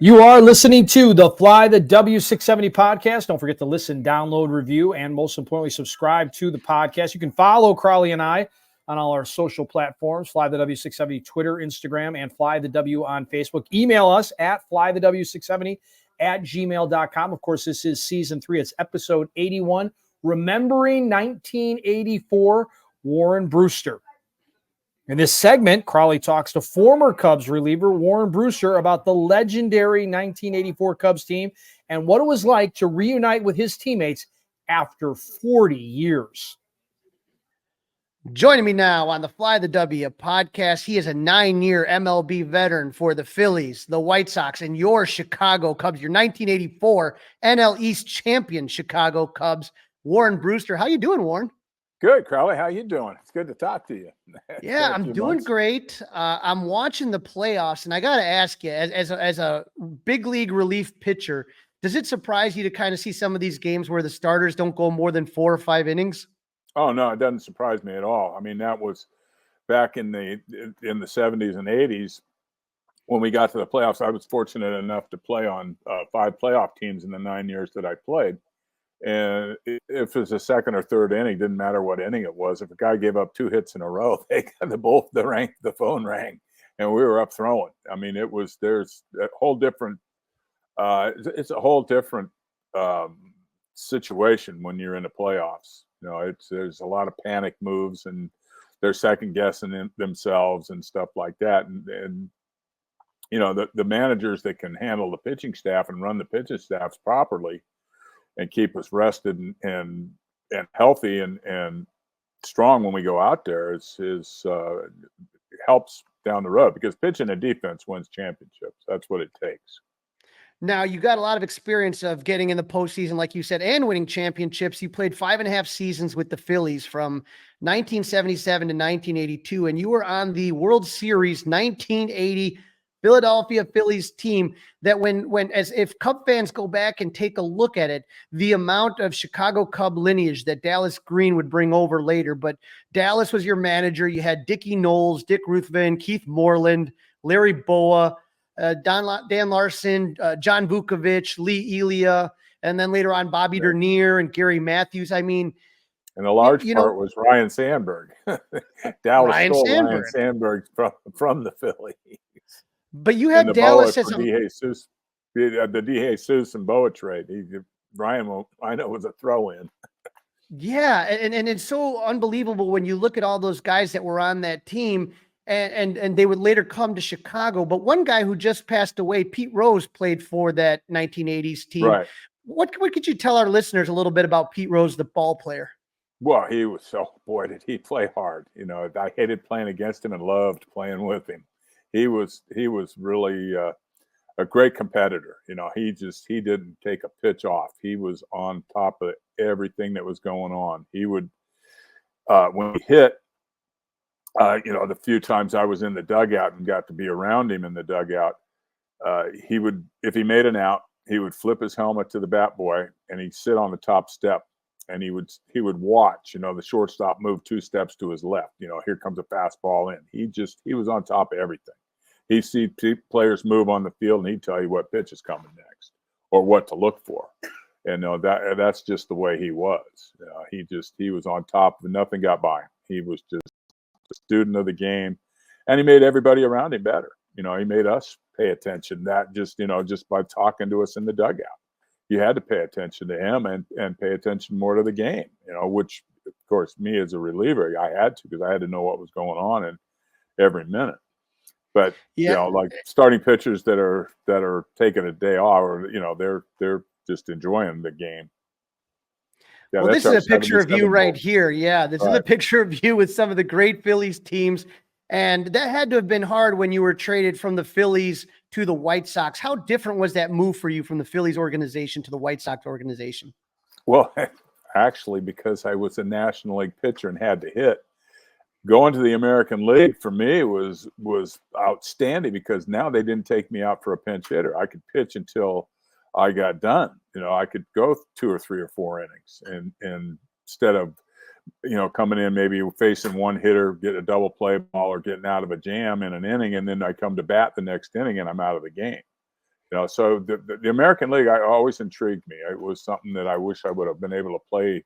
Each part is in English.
You are listening to the Fly the W670 podcast. Don't forget to listen, download, review, and most importantly, subscribe to the podcast. You can follow Crawly and I on all our social platforms, Fly the W670, Twitter, Instagram, and Fly the W on Facebook. Email us at flythew670@gmail.com. Of course, this is season 3. It's episode 81, Remembering 1984, Warren Brusstar. In this segment, Crawly talks to former Cubs reliever Warren Brusstar about the legendary 1984 Cubs team and what it was like to reunite with his teammates after 40 years. Joining me now on the Fly the W podcast, he is a 9-year MLB veteran for the Phillies, the White Sox, and your Chicago Cubs, your 1984 NL East champion Chicago Cubs, Warren Brusstar. How you doing, Warren? Good, Crawly. How you doing? It's good to talk to you. Yeah, I'm doing great. I'm watching the playoffs, and I got to ask you, as a big league relief pitcher, does it surprise you to kind of see some of these games where the starters don't go more than 4 or 5 innings? Oh no, it doesn't surprise me at all. I mean, that was back in the 70s and 80s when we got to the playoffs. I was fortunate enough to play on 5 playoff teams in the 9 years that I played. And if it was a second or third inning, didn't matter what inning it was. If a guy gave up 2 hits in a row, the phone rang, and we were up throwing. I mean, there's a whole different. It's a whole different situation when you're in the playoffs. You know, there's a lot of panic moves, and they're second guessing themselves and stuff like that. And you know, the managers that can handle the pitching staff and run the pitching staffs properly and keep us rested and healthy and strong when we go out there helps down the road, because pitching and defense wins championships. That's what it takes. Now, you got a lot of experience of getting in the postseason, like you said, and winning championships. You played 5.5 seasons with the Phillies from 1977 to 1982, and you were on the World Series 1980 Philadelphia Phillies team that as if Cub fans go back and take a look at it, the amount of Chicago Cub lineage that Dallas Green would bring over later. But Dallas was your manager. You had Dickie Knowles, Dick Ruthven, Keith Moreland, Larry Boa, Dan Larson, John Vukovich, Lee Elia, and then later on Bobby Dernier and Gary Matthews. I mean, and the large part was Ryan Sandberg. Dallas stole Ryan Sandberg from the Phillies. But you had Dallas as the DeJesus and Boa trade. Ryan, I know, was a throw-in. Yeah, and it's so unbelievable when you look at all those guys that were on that team, and they would later come to Chicago. But one guy who just passed away, Pete Rose, played for that 1980s team. Right. What could you tell our listeners a little bit about Pete Rose, the ball player? Well, did he play hard. You know, I hated playing against him and loved playing with him. He was really a great competitor. You know, he didn't take a pitch off. He was on top of everything that was going on. He would, when he hit, you know, the few times I was in the dugout and got to be around him in the dugout, he would, if he made an out, he would flip his helmet to the bat boy and he'd sit on the top step and he would watch, you know, the shortstop move 2 steps to his left. You know, here comes a fastball in. He was on top of everything. He'd see players move on the field, and he'd tell you what pitch is coming next or what to look for. And that's just the way he was. He was on top of it. Nothing got by him. He was just a student of the game, and he made everybody around him better. You know, he made us pay attention. Just by talking to us in the dugout, you had to pay attention to him and pay attention more to the game. You know, which of course me as a reliever, I had to, because I had to know what was going on in every minute. But you know, like starting pitchers that are taking a day off, or you know, they're just enjoying the game. Yeah, well, this is a picture of you right here. Yeah, this is a picture of you with some of the great Phillies teams, and that had to have been hard when you were traded from the Phillies to the White Sox. How different was that move for you from the Phillies organization to the White Sox organization? Well, actually, because I was a National League pitcher and had to hit, going to the American League for me was outstanding, because now they didn't take me out for a pinch hitter. I could pitch until I got done. You know, I could go 2 or 3 or 4 innings, and instead of, you know, coming in maybe facing one hitter, get a double play ball, or getting out of a jam in an inning, and then I come to bat the next inning and I'm out of the game. So the American League always intrigued me. It was something that I wish I would have been able to play,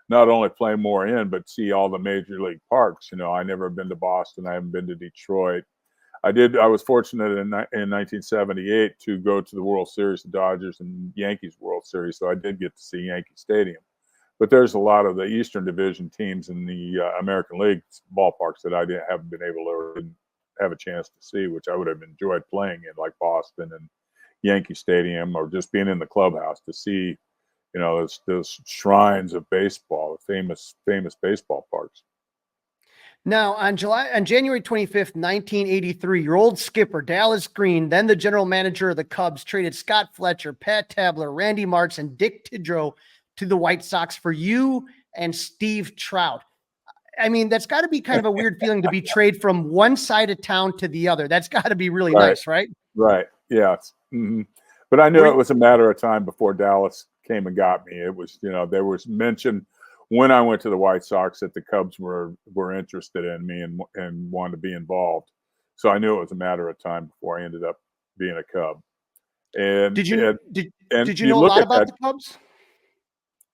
not only play more in, but see all the major league parks. I never been to Boston. I haven't been to Detroit. I was fortunate in 1978 to go to the World Series, the Dodgers and Yankees World Series. So I did get to see Yankee Stadium. But there's a lot of the Eastern Division teams in the American League ballparks that haven't been able to or didn't have a chance to see, which I would have enjoyed playing in, like Boston and Yankee Stadium, or just being in the clubhouse to see, those shrines of baseball, famous baseball parks. Now, on January 25th, 1983, your old skipper, Dallas Green, then the general manager of the Cubs, traded Scott Fletcher, Pat Tabler, Randy Martz, and Dick Tidrow to the White Sox for you and Steve Trout. I mean, that's got to be kind of a weird feeling to be traded from one side of town to the other. That's got to be really nice, right? Right. Yeah. Mm-hmm. But I knew it was a matter of time before Dallas came and got me. It was, there was mention when I went to the White Sox that the Cubs were interested in me and wanted to be involved. So I knew it was a matter of time before I ended up being a Cub. And did you know a lot about the Cubs?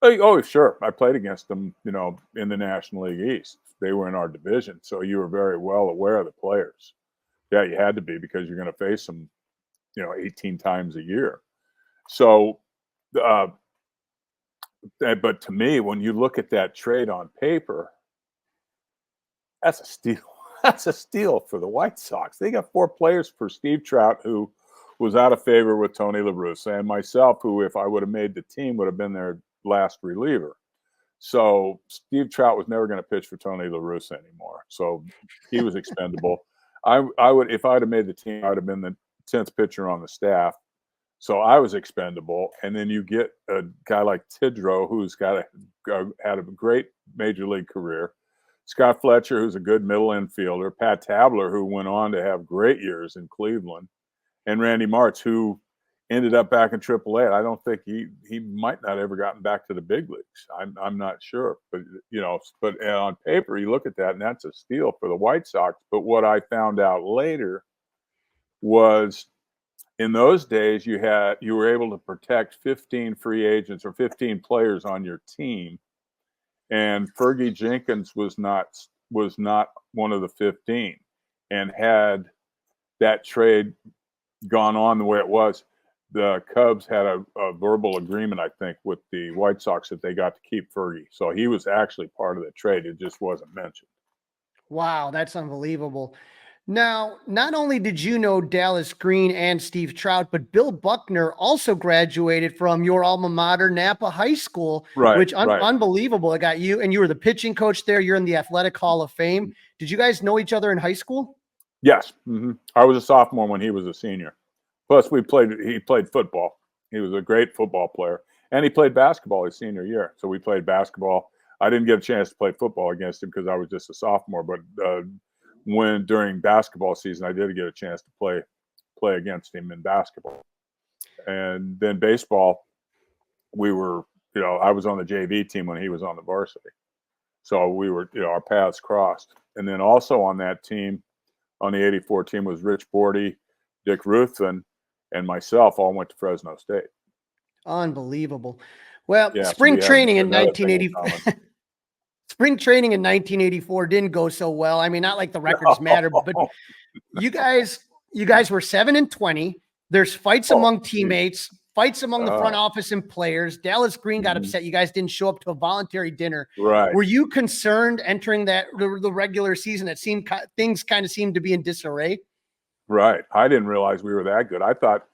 Oh, sure. I played against them, in the National League East. They were in our division, so you were very well aware of the players. Yeah, you had to be, because you're going to face them, 18 times a year. So, but to me, when you look at that trade on paper, that's a steal. That's a steal for the White Sox. They got 4 players for Steve Trout, who was out of favor with Tony La Russa, and myself, who, if I would have made the team, would have been their last reliever. So Steve Trout was never going to pitch for Tony La Russa anymore. So he was expendable. I would, if I would have made the team, I would have been the 10th pitcher on the staff. So I was expendable. And then you get a guy like Tidrow, who's had a great major league career. Scott Fletcher, who's a good middle infielder. Pat Tabler, who went on to have great years in Cleveland. And Randy Martz, who ended up back in AAA. I don't think he might not have ever gotten back to the big leagues. I'm not sure, but but on paper you look at that and that's a steal for the White Sox. But what I found out later was, in those days you were able to protect 15 free agents or 15 players on your team, and Fergie Jenkins was not one of the 15. And had that trade gone on the way it was, the Cubs had a verbal agreement, I think, with the White Sox that they got to keep Fergie. So he was actually part of the trade. It just wasn't mentioned. Wow, that's unbelievable. Now, not only did you know Dallas Green and Steve Trout, but Bill Buckner also graduated from your alma mater, Napa High School, which unbelievable. It got you, and you were the pitching coach there. You're in the Athletic Hall of Fame. Did you guys know each other in high school? Yes. Mm-hmm. I was a sophomore when he was a senior. Plus, he played football. He was a great football player. And he played basketball his senior year. So we played basketball. I didn't get a chance to play football against him because I was just a sophomore. But during basketball season, I did get a chance to play against him in basketball. And then baseball, I was on the JV team when he was on the varsity. So we were, our paths crossed. And then also on that team, on the 84 team, was Rich Bordy, Dick Ruthven, and myself. All went to Fresno State. Unbelievable. Well, spring training in 1984 didn't go so well. I mean, not like the records matter, but you guys were 7-20. There's fights among teammates, fights among the front office and players. Dallas Green got upset you guys didn't show up to a voluntary dinner. Right. Were you concerned entering the regular season? It seemed things kind of seemed to be in disarray. Right. I didn't realize we were that good. I thought,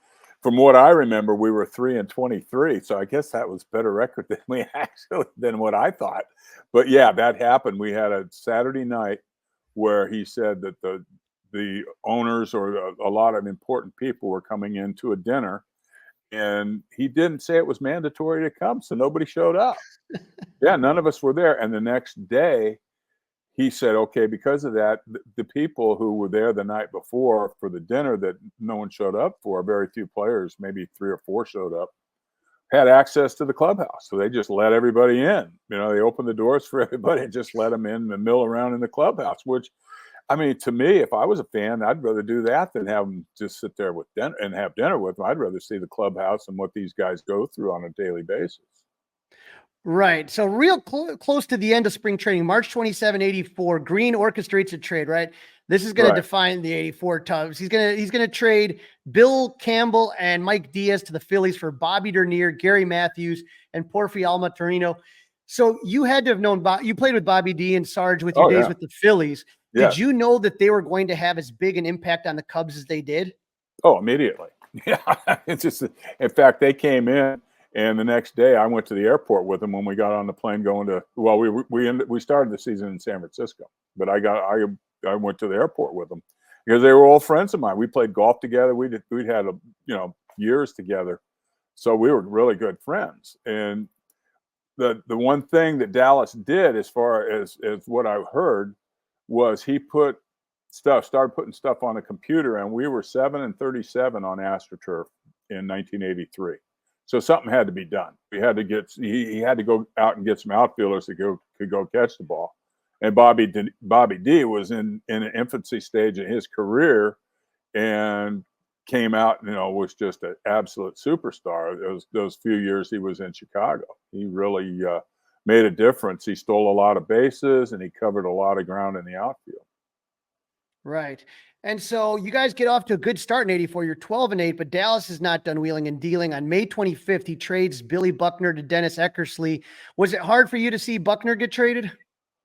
from what I remember, we were 3-23. So I guess that was better record than what I thought. But yeah, that happened. We had a Saturday night where he said that the owners or a lot of important people were coming into a dinner, and he didn't say it was mandatory to come, so nobody showed up. Yeah, none of us were there. And the next day, he said, okay, because of that, the people who were there the night before for the dinner that no one showed up for, very few players, maybe 3 or 4 showed up, had access to the clubhouse. So they just let everybody in. They opened the doors for everybody and just let them in and mill around in the clubhouse, which I mean, to me, if I was a fan, I'd rather do that than have them just sit there with dinner and have dinner with them. I'd rather see the clubhouse and what these guys go through on a daily basis. Right. So real close to the end of spring training, March 27, 84, Green orchestrates a trade, right? This is going to define the 84 Cubs. He's going to trade Bill Campbell and Mike Diaz to the Phillies for Bobby Dernier, Gary Matthews, and Porfi Alma-Torino. So you had to have known, you played with Bobby D and Sarge with your days with the Phillies. Yeah. Did you know that they were going to have as big an impact on the Cubs as they did? Oh, immediately. Yeah. It's just, in fact, they came in. And the next day, I went to the airport with them when we got on the plane going to. Well, we started the season in San Francisco, but I went to the airport with them because they were old friends of mine. We played golf together. We'd had years together, so we were really good friends. And the one thing that Dallas did, as far as what I heard, was he started putting stuff on the computer, and we were 7-37 on AstroTurf in 1983. So something had to be done. We had to get he had to go out and get some outfielders that could go catch the ball. And Bobby D was in an infancy stage in his career, and came out and was just an absolute superstar. Those few years he was in Chicago, he really made a difference. He stole a lot of bases and he covered a lot of ground in the outfield. Right. And so you guys get off to a good start in 84. You're 12-8, but Dallas is not done wheeling and dealing. On May 25th, he trades Billy Buckner to Dennis Eckersley. Was it hard for you to see Buckner get traded?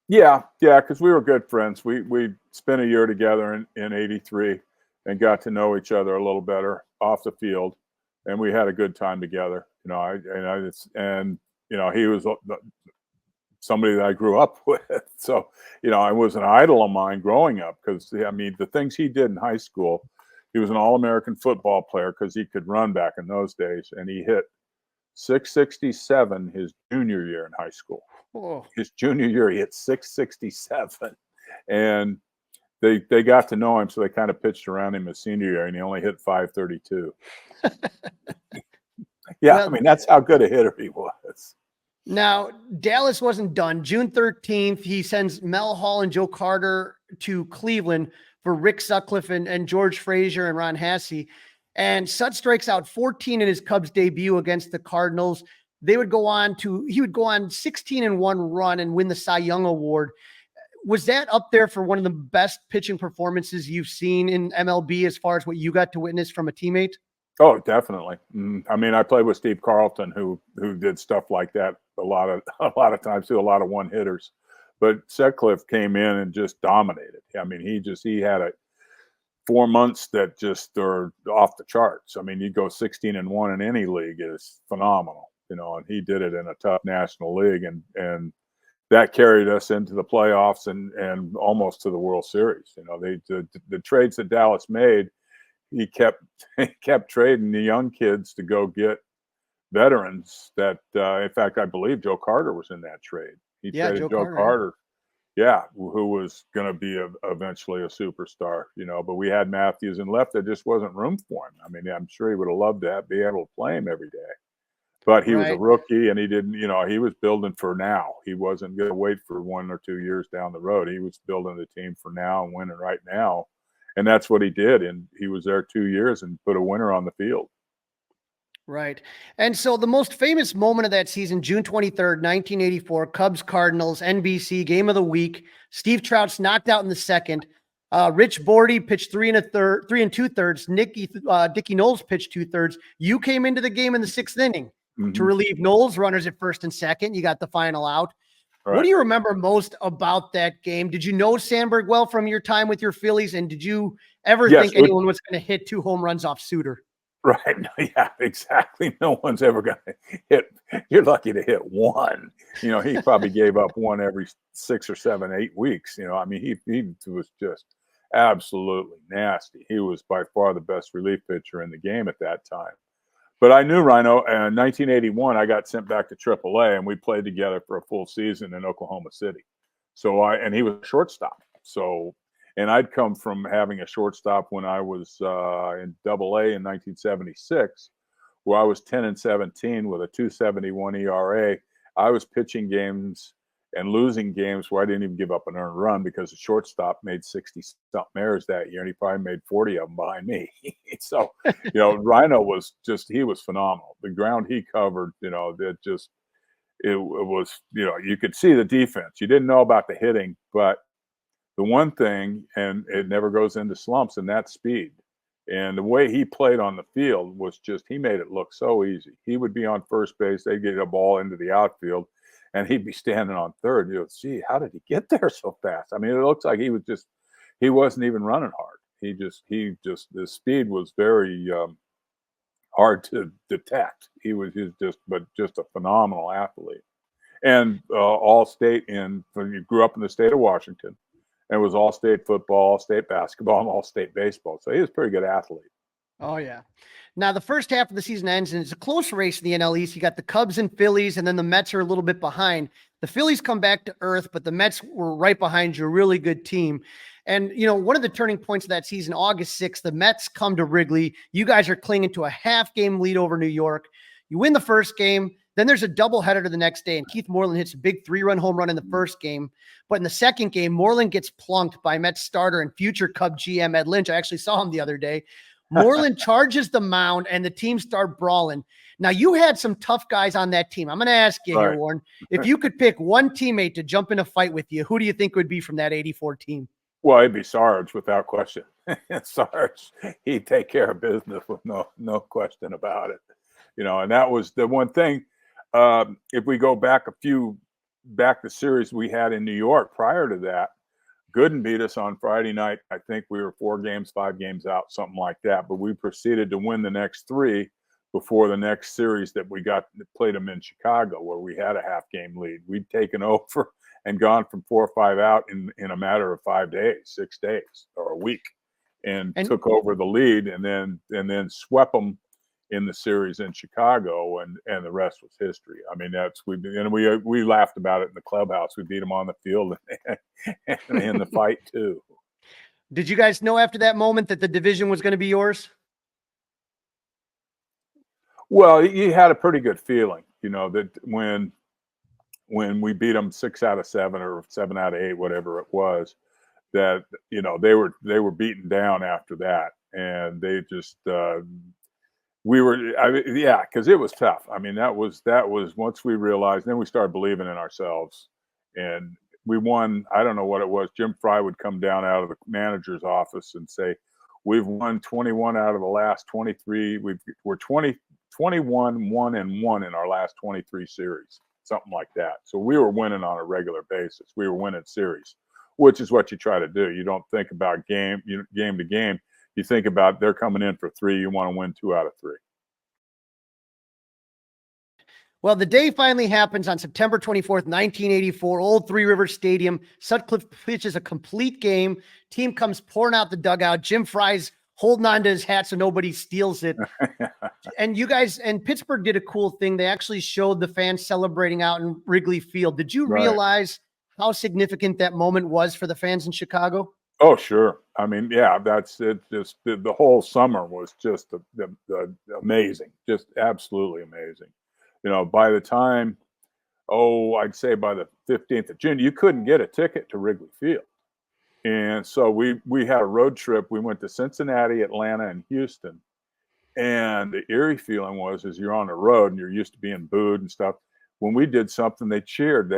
Yeah, because we were good friends. We spent a year together in 83 and got to know each other a little better off the field, and we had a good time together. He was somebody that I grew up with. So, I was an idol of mine growing up because, the things he did in high school, he was an All-American football player because he could run back in those days, and he hit 667 his junior year in high school. Oh. His junior year, he hit 667. And they got to know him, so they kind of pitched around him his senior year, and he only hit 532. Yeah, well, that's how good a hitter he was. Now, Dallas wasn't done. June 13th, he sends Mel Hall and Joe Carter to Cleveland for Rick Sutcliffe and George Frazier and Ron Hasse. And Sut strikes out 14 in his Cubs debut against the Cardinals. He would go on 16-1 run and win the Cy Young Award. Was that up there for one of the best pitching performances you've seen in MLB as far as what you got to witness from a teammate? Oh, definitely. I played with Steve Carlton, who did stuff like that a lot of times too, a lot of one hitters. But Sutcliffe came in and just dominated. He had 4 months that just are off the charts. You go 16-1 in any league is phenomenal, and he did it in a tough national league, and that carried us into the playoffs and almost to the World Series. The trades that Dallas made, he kept trading the young kids to go get veterans that, in fact, I believe Joe Carter was in that trade. He traded Joe Carter. Yeah, who was going to be eventually a superstar, but we had Matthews and left. There just wasn't room for him. I'm sure he would have loved to be able to play him every day. But he was a rookie, and he didn't, he was building for now. He wasn't going to wait for 1 or 2 years down the road. He was building the team for now and winning right now. And that's what he did. And he was there 2 years and put a winner on the field. Right. And so the most famous moment of that season, June 23rd, 1984, Cubs Cardinals, NBC, game of the week. Steve Trout's knocked out in the second. Rich Bordy pitched 3 2/3. Dickie Knowles pitched 2/3. You came into the game in the 6th inning to relieve Knowles, runners at first and second. You got the final out. Right. What do you remember most about that game? Did you know Sandberg well from your time with your Phillies? And did you ever think anyone was going to hit 2 home runs off Suter? Right. Yeah, exactly. No one's ever going to hit. You're lucky to hit one. He probably gave up one every 6 or 7, 8 weeks. He was just absolutely nasty. He was by far the best relief pitcher in the game at that time. But I knew Rhino. In 1981, I got sent back to AAA, and we played together for a full season in Oklahoma City. And he was a shortstop. And I'd come from having a shortstop when I was in AA in 1976, where I was 10-17 with a 2.71 ERA. I was pitching games and losing games where I didn't even give up an earned run because the shortstop made 60-something errors that year, and he probably made 40 of them behind me. So, Rhino was he was phenomenal. The ground he covered, it was, you could see the defense. You didn't know about the hitting, but the one thing, and it never goes into slumps, and that's speed. And the way he played on the field was he made it look so easy. He would be on first base, they'd get a ball into the outfield, and he'd be standing on third. Gee, how did he get there so fast? I mean, it looks like he wasn't even running hard. The speed was very hard to detect. He was just a phenomenal athlete. And all-state when you grew up in the state of Washington, and was all-state football, all-state basketball, and all-state baseball. So he was a pretty good athlete. Oh, yeah. Now, the first half of the season ends, and it's a close race in the NL East. You got the Cubs and Phillies, and then the Mets are a little bit behind. The Phillies come back to earth, but the Mets were right behind you, a really good team. And, one of the turning points of that season, August 6th, the Mets come to Wrigley. You guys are clinging to a half-game lead over New York. You win the first game. Then there's a doubleheader to the next day, and Keith Moreland hits a big 3-run home run in the first game. But in the second game, Moreland gets plunked by Mets starter and future Cub GM Ed Lynch. I actually saw him the other day. Moreland charges the mound, and the team start brawling. Now, you had some tough guys on that team. I'm going to ask you here, Warren, if you could pick one teammate to jump in a fight with you, who do you think would be from that 84 team? Well, it'd be Sarge without question. Sarge, he'd take care of business with no question about it. And that was the one thing. If we go back the series we had in New York prior to that, Gooden beat us on Friday night. I think we were 5 games out, something like that. But we proceeded to win the next 3 before the next series that we played them in Chicago, where we had a half-game lead. We'd taken over and gone from 4 or 5 out in a matter of 5 days, 6 days, or a week, and took over the lead, and then swept them in the series in Chicago, and the rest was history. I mean, we laughed about it in the clubhouse. We beat them on the field and in the fight too. Did you guys know after that moment that the division was going to be yours? Well, you had a pretty good feeling, that when we beat them 6 out of 7 or 7 out of 8, whatever it was, that they were beaten down after that, and they just. Because it was tough. I mean, that was once we realized, then we started believing in ourselves, and we won. I don't know what it was. Jim Fry would come down out of the manager's office and say, "We've won 21 out of the last 23. We're 21, 1-1 in our last 23 series, something like that." So we were winning on a regular basis. We were winning series, which is what you try to do. You don't think about game to game. You think about they're coming in for 3. You want to win 2 out of 3. Well, the day finally happens on September 24th, 1984, Old Three Rivers Stadium. Sutcliffe pitches a complete game. Team comes pouring out the dugout. Jim Fry's holding on to his hat so nobody steals it. And you guys, and Pittsburgh did a cool thing. They actually showed the fans celebrating out in Wrigley Field. Did you realize how significant that moment was for the fans in Chicago? Oh, sure. I mean, yeah, that's it. Just the whole summer was just the amazing, just absolutely amazing. By the time, I'd say by the 15th of June, you couldn't get a ticket to Wrigley Field. And so we had a road trip. We went to Cincinnati, Atlanta, and Houston. And the eerie feeling was, as you're on the road and you're used to being booed and stuff, when we did something, they cheered.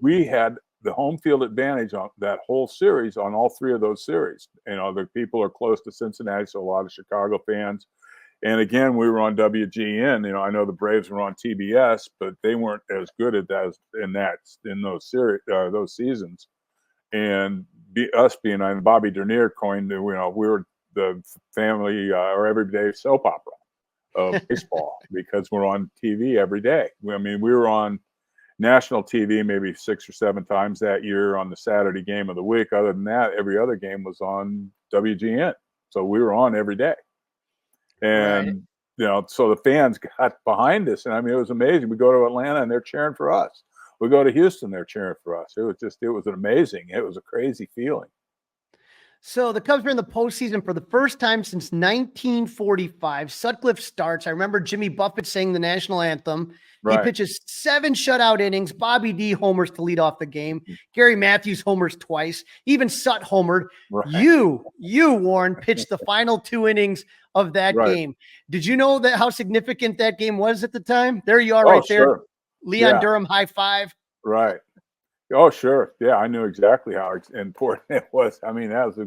We had the home field advantage on that whole series, on all 3 of those series. The people are close to Cincinnati, so a lot of Chicago fans. And again, we were on WGN. I know the Braves were on TBS, but they weren't as good at that in those seasons. And us being on, Bobby Dernier coined, we were the family or everyday soap opera of baseball because we're on TV every day. I mean, we were on national TV maybe 6 or 7 times that year on the Saturday game of the week. Other than that, every other game was on WGN. So we were on every day. And, so the fans got behind us. And I mean, it was amazing. We go to Atlanta and they're cheering for us. We go to Houston, they're cheering for us. It was amazing. It was a crazy feeling. So the Cubs are in the postseason for the first time since 1945. Sutcliffe starts. I remember Jimmy Buffett saying the national anthem. He Right. pitches 7 shutout innings. Bobby D homers to lead off the game. Gary Matthews homers twice. Even Sut homered. Right. You, Warren, pitched the final 2 innings of that Right. game. Did you know that how significant that game was at the time? There you are, Oh, right there. sure. Leon Yeah. Durham, high five. Right. Oh, sure. Yeah, I knew exactly how important it was. I mean, that was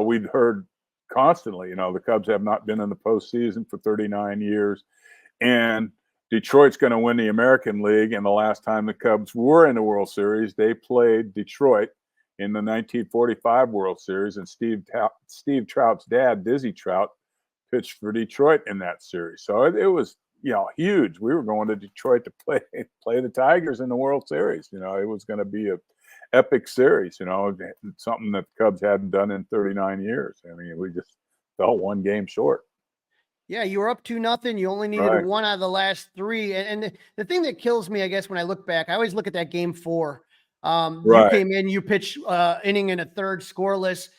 we'd heard constantly, the Cubs have not been in the postseason for 39 years. And Detroit's going to win the American League. And the last time the Cubs were in the World Series, they played Detroit in the 1945 World Series. And Steve Trout's dad, Dizzy Trout, pitched for Detroit in that series. So it was, huge. We were going to Detroit to play the Tigers in the World Series. It was going to be a epic series, something that the Cubs hadn't done in 39 years. I mean, we just fell 1 game short. Yeah, you were up 2-0. You only needed Right. 1 out of the last 3. And the thing that kills me, I guess, when I look back, I always look at that game 4. You Right. came in, you pitched inning and a third scoreless.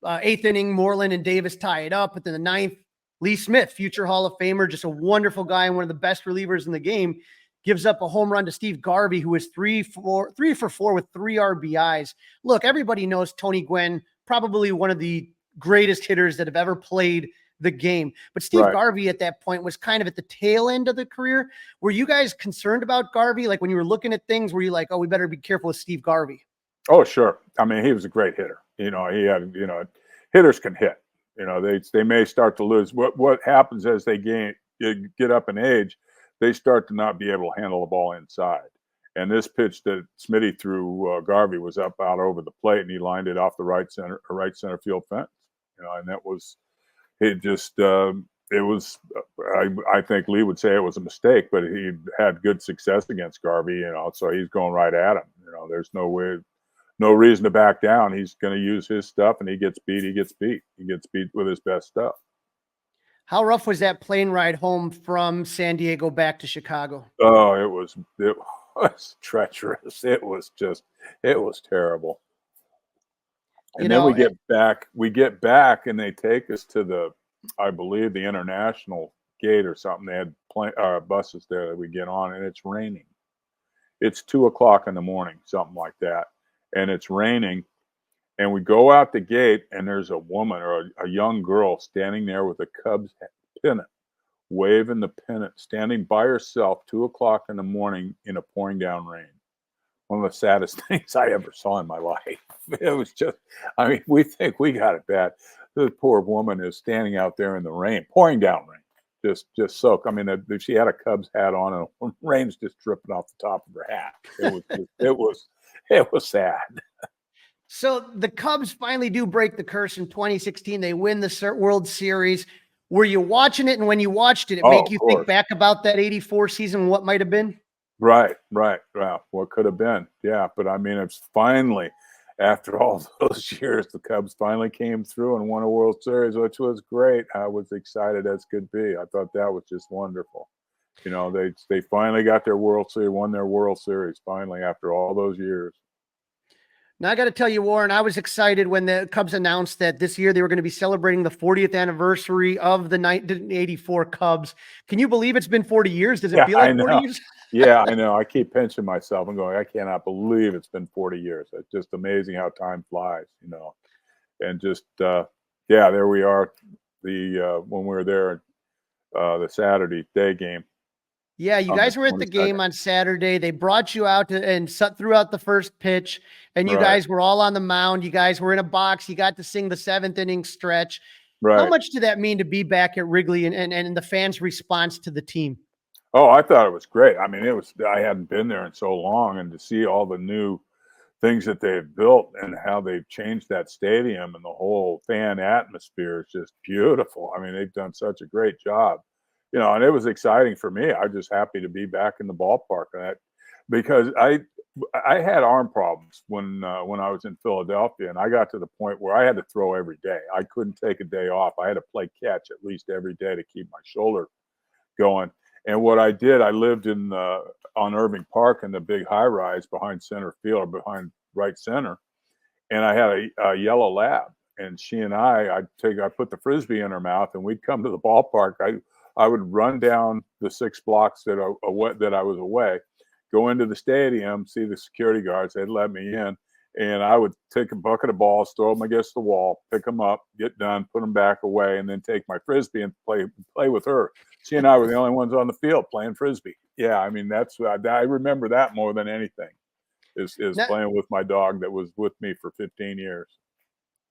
8th inning, Moreland and Davis tie it up. But then the 9th, Lee Smith, future Hall of Famer, just a wonderful guy and one of the best relievers in the game, gives up a home run to Steve Garvey, who was 3 for 4 with 3 RBIs. Look, everybody knows Tony Gwynn, probably one of the greatest hitters that have ever played the game. But Steve Right. Garvey at that point was kind of at the tail end of the career. Were you guys concerned about Garvey? Like when you were looking at things, were you like, oh, we better be careful with Steve Garvey? Oh, sure. I mean, he was a great hitter. He had, hitters can hit. They may start to lose. What happens as they get up in age, they start to not be able to handle the ball inside. And this pitch that Smitty threw Garvey was up out over the plate, and he lined it off the right center field fence. And that was it. Just it was. I think Lee would say it was a mistake, but he had good success against Garvey. So he's going right at him. There's no reason to back down. He's going to use his stuff, and he gets beat. He gets beat with his best stuff. How rough was that plane ride home from San Diego back to Chicago? Oh, it was treacherous. It was terrible. And then we get back, and they take us to I believe the international gate or something. They had buses there that we get on, and it's raining. It's 2:00 in the morning, something like that. And it's raining, and we go out the gate, and there's a woman or a young girl standing there with a Cubs pennant, waving the pennant, standing by herself, 2:00 in the morning in a pouring down rain. One of the saddest things I ever saw in my life. It was just, I mean, we think we got it bad. This poor woman is standing out there in the rain, pouring down rain, just soaked. I mean, she had a Cubs hat on, and rain's just dripping off the top of her hat. It was sad. So the Cubs finally do break the curse in 2016. They win the World Series. Were you watching it? And when you watched it, make you think back about that 84 season, what might have been? Right. Well, what could have been. Yeah. But I mean, it's finally, after all those years, the Cubs finally came through and won a World Series, which was great. I was excited as could be. I thought that was just wonderful. They finally got their World Series, won their World Series finally after all those years. Now, I got to tell you, Warren, I was excited when the Cubs announced that this year they were going to be celebrating the 40th anniversary of the 1984 Cubs. Can you believe it's been 40 years? Does it feel like 40 years? Yeah, I know. I keep pinching myself and going, I cannot believe it's been 40 years. It's just amazing how time flies, And just, there we are. When we were there, the Saturday day game. Yeah, you guys were at the game on Saturday. They brought you out and threw out the first pitch, and you guys were all on the mound. You guys were in a box. You got to sing the 7th inning stretch. Right. How much did that mean to be back at Wrigley and the fans' response to the team? Oh, I thought it was great. I mean, I hadn't been there in so long, and to see all the new things that they've built and how they've changed that stadium and the whole fan atmosphere is just beautiful. I mean, they've done such a great job. And it was exciting for me. I'm just happy to be back in the ballpark, because I had arm problems when I was in Philadelphia, and I got to the point where I had to throw every day. I couldn't take a day off. I had to play catch at least every day to keep my shoulder going. And what I did, I lived on Irving Park in the big high rise behind center field or behind right center, and I had a yellow lab. and she and I put the Frisbee in her mouth, and we'd come to the ballpark. I would run down the 6 blocks that I was away, go into the stadium, see the security guards. They'd let me in, and I would take a bucket of balls, throw them against the wall, pick them up, get done, put them back away, and then take my Frisbee and play with her. She and I were the only ones on the field playing Frisbee. Yeah, I mean, I remember that more than anything, is playing with my dog that was with me for 15 years.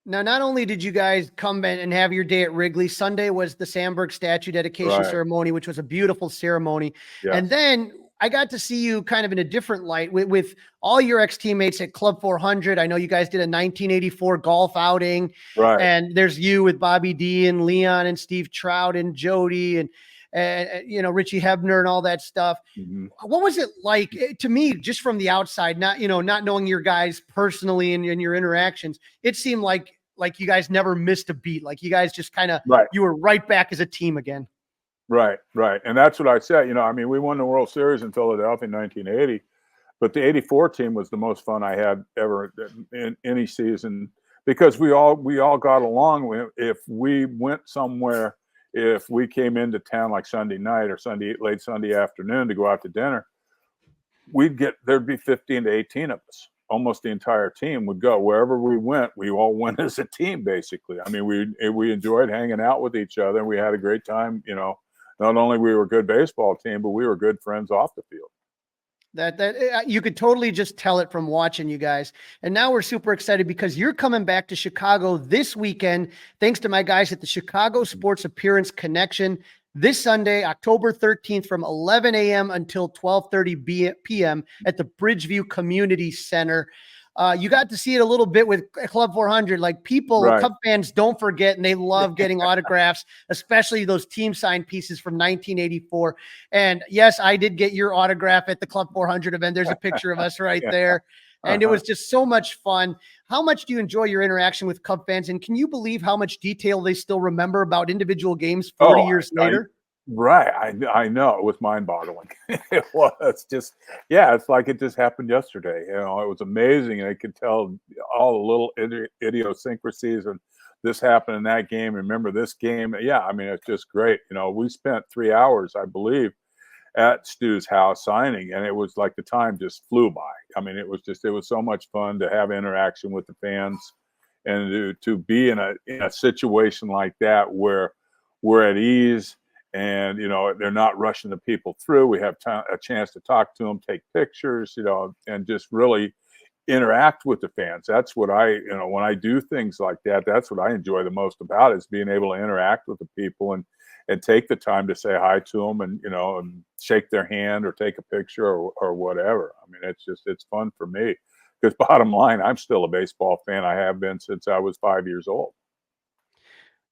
Now, not only did you guys come and have your day at Wrigley, Sunday was the Sandberg statue dedication ceremony, which was a beautiful ceremony. Yes. And then I got to see you kind of in a different light with all your ex-teammates at Club 400. I know you guys did a 1984 golf outing. Right. And there's you with Bobby D and Leon and Steve Trout and Jody and Richie Hebner and all that stuff. Mm-hmm. What was it like to me, just from the outside, not knowing your guys personally and your interactions? It seemed like you guys never missed a beat. Like you guys just kind of, you were right back as a team again. Right. And that's what I said. We won the World Series in Philadelphia in 1980, but the 84 team was the most fun I had ever in any season, because we all got along. If we went somewhere, if we came into town like Sunday night or late Sunday afternoon to go out to dinner, there'd be 15 to 18 of us. Almost the entire team would go. Wherever we went, we all went as a team, basically. I mean, we enjoyed hanging out with each other, and we had a great time. Not only we were a good baseball team, but we were good friends off the field. That you could totally just tell it from watching you guys. And now we're super excited because you're coming back to Chicago this weekend, thanks to my guys at the Chicago Sports Appearance Connection, this Sunday, October 13th from 11 a.m. until 12:30 p.m. at the Bridgeview Community Center. You got to see it a little bit with Club 400. Like Cub fans don't forget, and they love getting autographs, especially those team signed pieces from 1984. And yes, I did get your autograph at the Club 400 event. There's a picture of us right there. And it was just so much fun. How much do you enjoy your interaction with Cub fans? And can you believe how much detail they still remember about individual games 40 years later? I know. It was mind-boggling. It was just, it's like it just happened yesterday. It was amazing. And I could tell all the little idiosyncrasies, and this happened in that game. Remember this game? Yeah, I mean, it's just great. We spent 3 hours, I believe, at Stu's house signing, and it was like the time just flew by. I mean, it was so much fun to have interaction with the fans, and to be in a situation like that where we're at ease. And, they're not rushing the people through. We have a chance to talk to them, take pictures, and just really interact with the fans. That's what when I do things like that, that's what I enjoy the most about it, is being able to interact with the people and take the time to say hi to them and, and shake their hand or take a picture or whatever. I mean, it's fun for me, because bottom line, I'm still a baseball fan. I have been since I was 5 years old.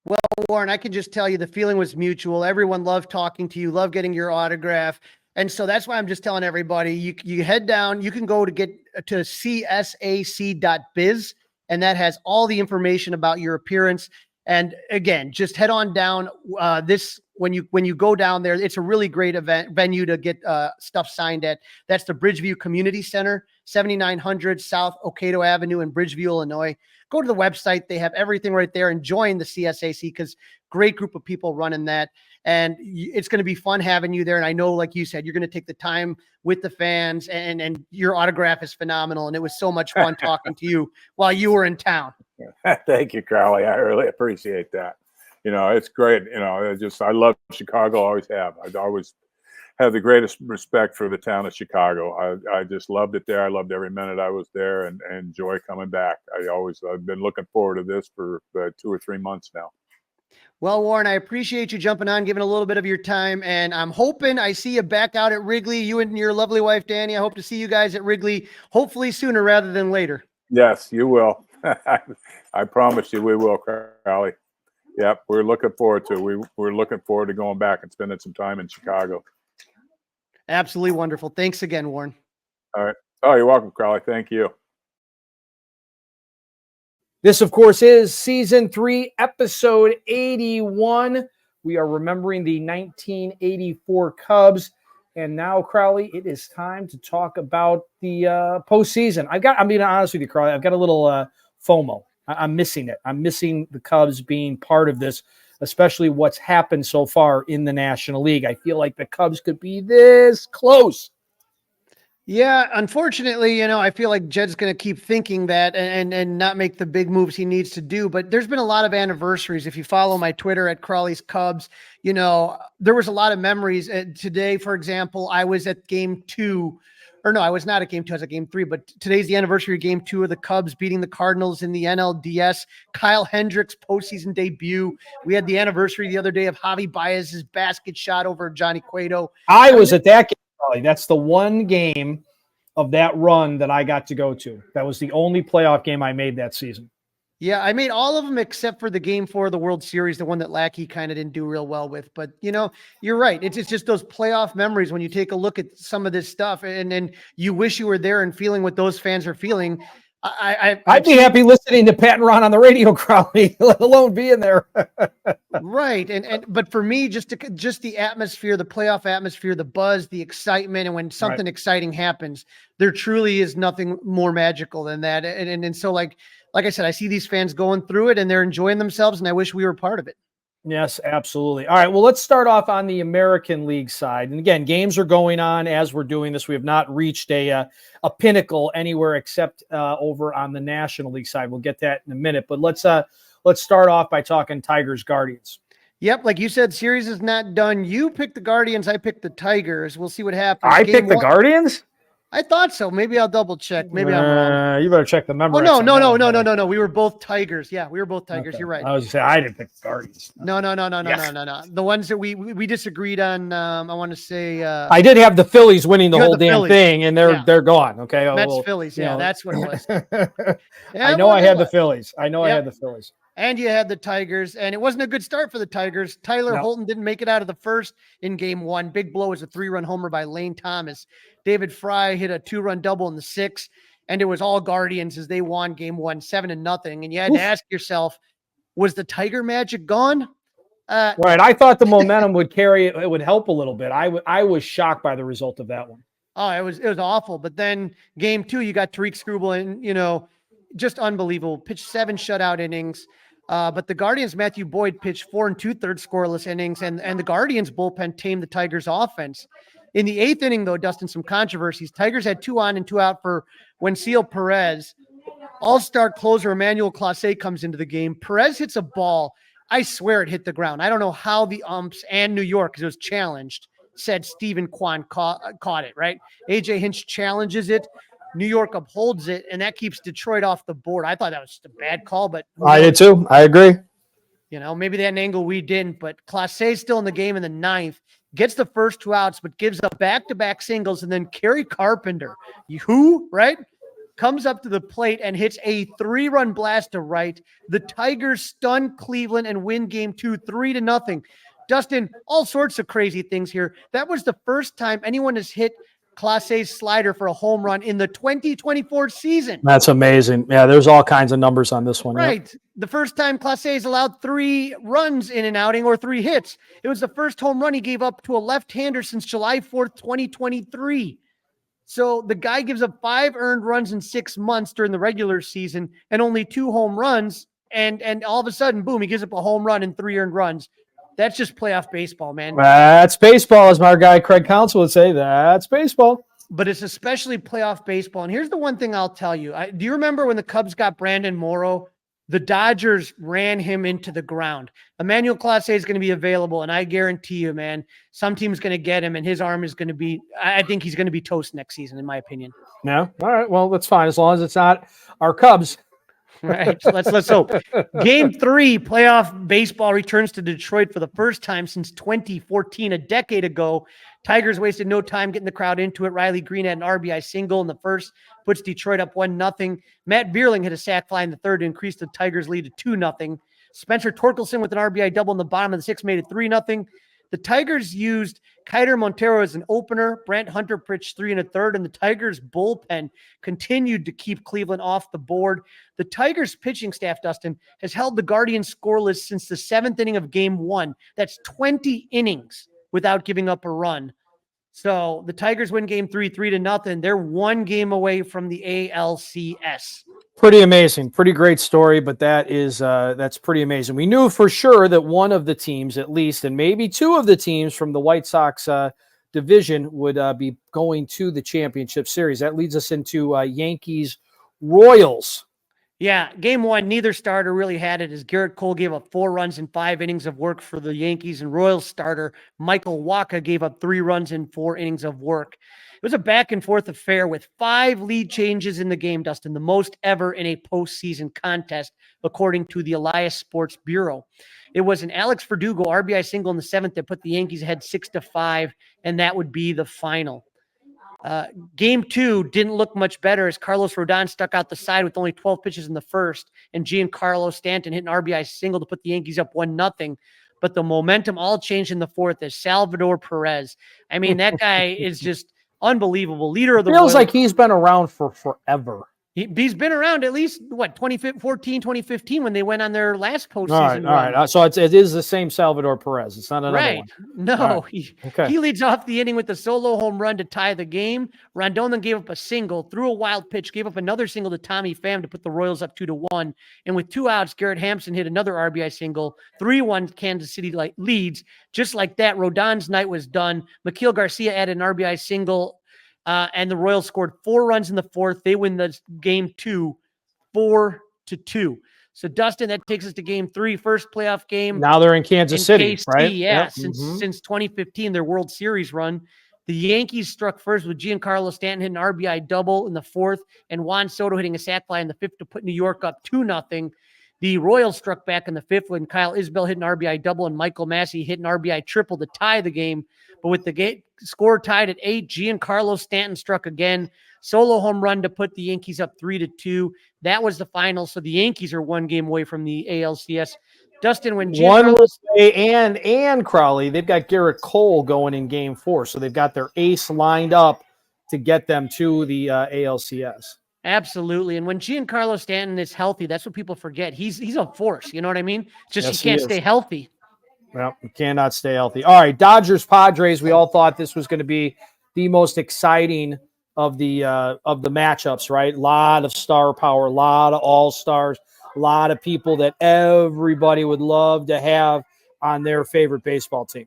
Well, Warren, I can just tell you the feeling was mutual. Everyone loved talking to you, loved getting your autograph. And so that's why I'm just telling everybody, you head down, you can go to get to csac.biz, and that has all the information about your appearance. And again, just head on down. When you go down there, it's a really great venue to get stuff signed at. That's the Bridgeview Community Center, 7900 South Ocato Avenue in Bridgeview, Illinois. Go to the website. They have everything right there, and join the CSAC, because great group of people running that. And it's going to be fun having you there. And I know, like you said, you're going to take the time with the fans, and your autograph is phenomenal. And it was so much fun talking to you while you were in town. Thank you, Crawly. I really appreciate that. It's great. I love Chicago. Always have. I always have the greatest respect for the town of Chicago. I just loved it there. I loved every minute I was there, and enjoy coming back. I've been looking forward to this for 2 or 3 months now. Well, Warren, I appreciate you jumping on, giving a little bit of your time, and I'm hoping I see you back out at Wrigley. You and your lovely wife, Danny. I hope to see you guys at Wrigley, hopefully sooner rather than later. Yes, you will. I promise you we will, Crawly. Yep, we're looking forward to it. We're looking forward to going back and spending some time in Chicago. Absolutely wonderful. Thanks again, Warren. All right. Oh, you're welcome, Crawly. Thank you. This, of course, is Season 3, Episode 81. We are remembering the 1984 Cubs. And now, Crawly, it is time to talk about the postseason. I'm being honest with you, Crawly. I've got a little FOMO. I'm missing it. I'm missing the Cubs being part of this, especially what's happened so far in the National League. I feel like the Cubs could be this close. Yeah, unfortunately, I feel like Jed's going to keep thinking that and not make the big moves he needs to do. But there's been a lot of anniversaries. If you follow my Twitter at Crawly's Cubs, there was a lot of memories. Today, for example, I was at game 2. Or no, I was not at game 2. I was at game 3. But today's the anniversary of game 2 of the Cubs beating the Cardinals in the NLDS. Kyle Hendricks' postseason debut. We had the anniversary the other day of Javi Baez's basket shot over Johnny Cueto. I was at that game. That's the one game of that run that I got to go to. That was the only playoff game I made that season. Yeah, I made all of them except for the game 4 of the World Series, the one that Lackey kind of didn't do real well with. But, you're right. It's just those playoff memories when you take a look at some of this stuff and then you wish you were there and feeling what those fans are feeling. I'd be happy listening to Pat and Ron on the radio, Crawly, let alone being there. Right. But for me, just the atmosphere, the playoff atmosphere, the buzz, the excitement, and when something exciting happens, there truly is nothing more magical than that. And so like I said, I see these fans going through it and they're enjoying themselves, and I wish we were part of it. Yes, absolutely. All right, well, let's start off on the American League side. And again, games are going on as we're doing this. We have not reached a pinnacle anywhere except over on the National League side. We'll get that in a minute. But let's start off by talking Tigers Guardians. Yep, like you said, series is not done. You picked the Guardians, I picked the Tigers. We'll see what happens. I picked the Guardians? I thought so. Maybe I'll double check. Maybe I'm wrong. You better check the memory. Oh, no. We were both Tigers. Yeah, we were both Tigers. Okay. You're right. I was going to say, I didn't pick the Guardians. No. The ones that we disagreed on, I want to say. I did have the Phillies winning the whole damn thing, and they're gone. Okay. Mets, Phillies. Yeah, that's what it was. I know I had the Phillies. I had the Phillies. And you had the Tigers, and it wasn't a good start for the Tigers. Tyler Holton didn't make it out of the first in game 1. Big blow was a 3-run homer by Lane Thomas. David Fry hit a 2-run double in the 6th, and it was all Guardians as they won game 1, 7-0. And you had to ask yourself, was the Tiger magic gone? Right. I thought the momentum would carry it. It would help a little bit. I was shocked by the result of that one. Oh, it was awful. But then game 2, you got Tariq Skubal, and just unbelievable. Pitched 7 shutout innings. But the Guardians' Matthew Boyd pitched 4 2/3 scoreless innings, and the Guardians' bullpen tamed the Tigers' offense. In the 8th inning, though, Dustin, some controversies. Tigers had 2 on and 2 out for Wenceel Perez. All-star closer Emmanuel Clase comes into the game. Perez hits a ball. I swear it hit the ground. I don't know how the umps and New York, because it was challenged, said Stephen Kwan caught it, right? A.J. Hinch challenges it. New York upholds it, and that keeps Detroit off the board. I thought that was just a bad call, but I did too. I agree. Maybe that angle we didn't, but Clase still in the game in the 9th, gets the first 2 outs, but gives up back-to-back singles, and then Kerry Carpenter, right? Comes up to the plate and hits a 3-run blast to right. The Tigers stun Cleveland and win game 2, 3-0. Dustin, all sorts of crazy things here. That was the first time anyone has hit Clase's slider for a home run in the 2024 season. That's amazing. Yeah, there's all kinds of numbers on this one. Right. Yep. The first time Clase's allowed 3 runs in an outing or 3 hits. It was the first home run he gave up to a left-hander since July 4th, 2023. So the guy gives up 5 earned runs in 6 months during the regular season and only 2 home runs. And all of a sudden, boom, he gives up a home run and 3 earned runs. That's just playoff baseball, man. That's baseball, as my guy Craig Counsell would say. That's baseball. But it's especially playoff baseball. And here's the one thing I'll tell you. Do you remember when the Cubs got Brandon Morrow? The Dodgers ran him into the ground. Emmanuel Clase is going to be available, and I guarantee you, man, some team's going to get him, and his arm is going to be – I think he's going to be toast next season, in my opinion. Yeah? All right. Well, that's fine, as long as it's not our Cubs. Right. Let's hope. Game 3, playoff baseball returns to Detroit for the first time since 2014, a decade ago. Tigers wasted no time getting the crowd into it. Riley Green had an RBI single in the first, puts Detroit up 1-0. Matt Vierling hit a sac fly in the third to increase the Tigers' lead to 2-0. Spencer Torkelson with an RBI double in the bottom of the 6th made it 3-0. The Tigers used Kiter Montero as an opener. Brent Hunter pitched 3 1/3, and the Tigers' bullpen continued to keep Cleveland off the board. The Tigers' pitching staff, Dustin, has held the Guardians scoreless since the 7th inning of Game 1. That's 20 innings without giving up a run. So the Tigers win game 3, 3-0. They're one game away from the ALCS. Pretty amazing. Pretty great story, but that's pretty amazing. We knew for sure that one of the teams, at least, and maybe two of the teams from the White Sox division would be going to the championship series. That leads us into Yankees Royals. Yeah, game 1, neither starter really had it as Garrett Cole gave up 4 runs in 5 innings of work for the Yankees, and Royals starter Michael Wacha gave up 3 runs in 4 innings of work. It was a back-and-forth affair with 5 lead changes in the game, Dustin, the most ever in a postseason contest, according to the Elias Sports Bureau. It was an Alex Verdugo RBI single in the 7th that put the Yankees ahead 6-5, and that would be the final. Game 2 didn't look much better as Carlos Rodon stuck out the side with only 12 pitches in the first, and Giancarlo Stanton hit an RBI single to put the Yankees up 1-0. But the momentum all changed in the 4th as Salvador Perez. I mean, that guy is just unbelievable. Leader of the Feels like he's been around for forever. He's been around at least, 2014, 2015 when they went on their last postseason All run. right. So it is the same Salvador Perez. It's not another one. No, right. He leads off the inning with a solo home run to tie the game. Rondon then gave up a single, threw a wild pitch, gave up another single to Tommy Pham to put the Royals up 2-1. And with 2 outs, Garrett Hampson hit another RBI single. 3-1 Kansas City leads. Just like that, Rodon's night was done. Miguel Garcia added an RBI single. And the Royals scored 4 runs in the 4th. They win the game 2, 4-2. So Dustin, that takes us to game 3, first playoff game. Now they're in Kansas City, KC, right? Yeah, Yep. since 2015, their World Series run. The Yankees struck first with Giancarlo Stanton hitting an RBI double in the 4th, and Juan Soto hitting a sac fly in the 5th to put New York up 2-0. The Royals struck back in the 5th when Kyle Isbell hit an RBI double and Michael Massey hit an RBI triple to tie the game. But with the score tied at 8, Giancarlo Stanton struck again. Solo home run to put the Yankees up 3-2. That was the final. So the Yankees are 1 game away from the ALCS. Dustin, when Giancarlo and Crawly, they've got Garrett Cole going in game 4. So they've got their ace lined up to get them to the ALCS. Absolutely. And when Giancarlo Stanton is healthy, that's what people forget. He's a force. You know what I mean? Just Yes, he can't stay healthy. Well, he cannot stay healthy. All right, Dodgers Padres. We all thought this was going to be the most exciting of the matchups, right? A lot of star power, a lot of all-stars, a lot of people that everybody would love to have on their favorite baseball team.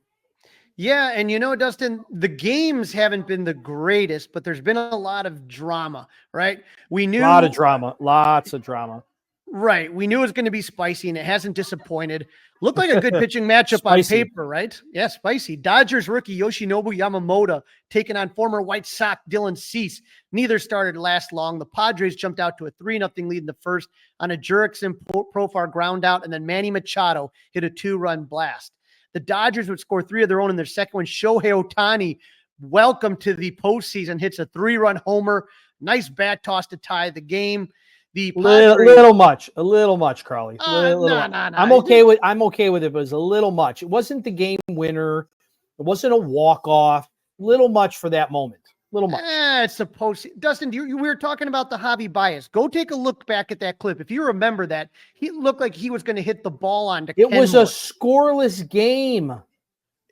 Yeah, and Dustin, the games haven't been the greatest, but there's been a lot of drama, right? We knew lots of drama. Right. We knew it was going to be spicy, and it hasn't disappointed. Looked like a good pitching matchup on paper, right? Yeah, spicy. Dodgers rookie Yoshinobu Yamamoto taking on former White Sox Dylan Cease. Neither started to last long. The Padres jumped out to a 3-0 lead in the first on a Jurickson Profar ground out, and then Manny Machado hit a 2-run blast. The Dodgers would score 3 of their own in their second one. Shohei Ohtani, welcome to the postseason, hits a 3-run homer. Nice bat toss to tie the game. The Padres, a little much, Crawly. No. I'm okay with it, but it's a little much. It wasn't the game winner. It wasn't a walk-off. Little much for that moment. Little much. It's supposed to. Dustin, we were talking about the Javi Baez. Go take a look back at that clip. If you remember that, he looked like he was going to hit the ball onto It was Kenmore. a scoreless game.